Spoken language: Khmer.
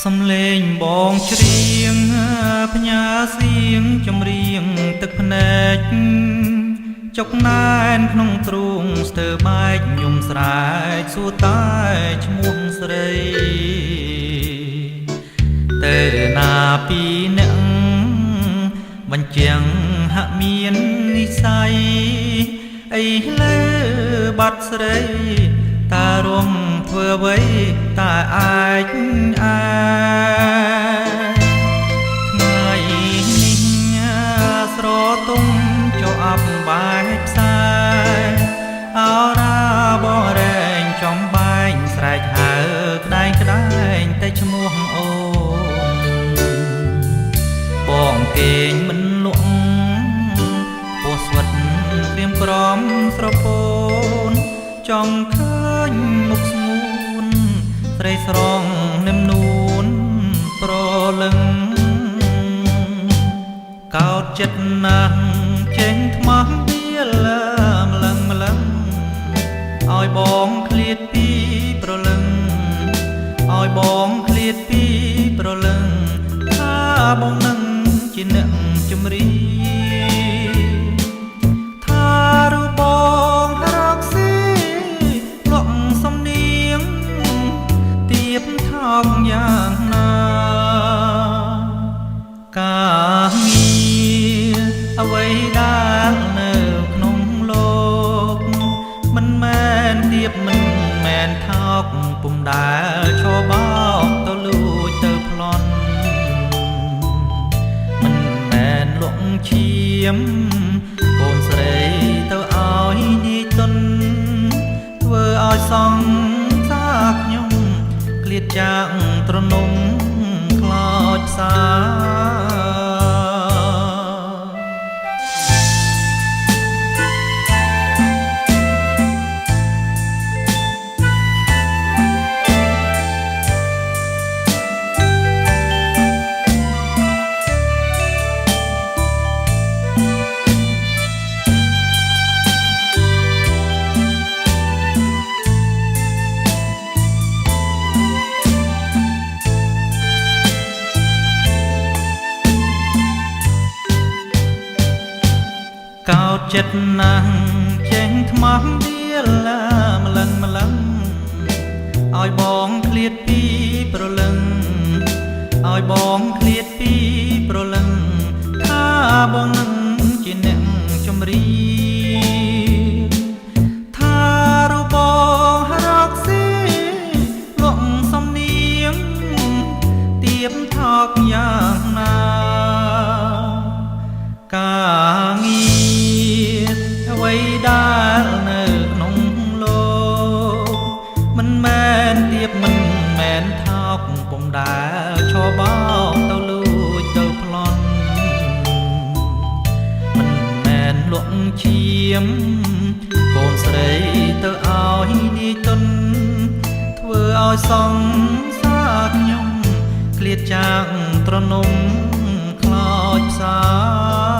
សំឡេងបងច្រៀងផ្ញើសៀងចម្រៀងទឹកភ្នែកចុកណែនក្នុងទ្រូងស្ទើបែកញំស្រែកសួរតែឈ្មោះស្រីតែណាពីអ្នកបញ្ជាំងហាក់មាននិស័យអីលើបាត់ស្រីតារំធ្វើអ្វីតាអាចថ្ងៃនេះស្រទុំចុះអាប់បែកផ្សាយអរាបងរែងចំបែងស្រែកហៅក្ដែងក្ដែងតែឈ្មោះអូនបងគេងមិនលក់ពោះស្វិតក្រៀមក្រំស្រពោនចង់ឃើញមុខស្ងួនស្រីស្រងនឹមនួនប្រលឹងកោតចិត្តណាស់ចេញថ្មវាលម្លឹងឲ្យបងឃ្លាតពីប្រលឹងឲ្យបងឃ្លាតពីប្រលឹងថាបងនឹងជាអ្នកជំរីយ៉ាងណាការងារអ្វីដែលនៅក្នុងលោកមិនមែនទៀបមិនមែនថោកពុំដែលឈរបោកទៅលួចទៅប្លន់មិនមែនលក់ឈាមកូនស្រីទៅឲ្យនាយទុនធ្វើឲ្យសង្សារខ្ញុំក្លៀតจากត្រនំខ្លោចផ្សាកោតចិត្តណាស់ចេញថ្មវាលាម្លឹងឲ្យបងឃ្លាតពីប្រលឹងឲ្យបងឃ្លាតពីប្រលឹងថាបងនឹងជាអ្នកចម្រៀងថារូបបងរកស៊ីលក់សំនៀងទៀបថោកយ៉ាងណាការងារអ្វីដែលនៅក្នុងលោកមិនមែនទៀបមិនមែនថោកពុំដែលឈរបោកទៅលួចទៅប្លន់មិនមែនលក់ឈាមកូនស្រីទៅឲ្យនាយទុនធ្វើឲ្យសង្សារខ្ញុំឃ្លាតจากត្រនំខ្លោចផ្សា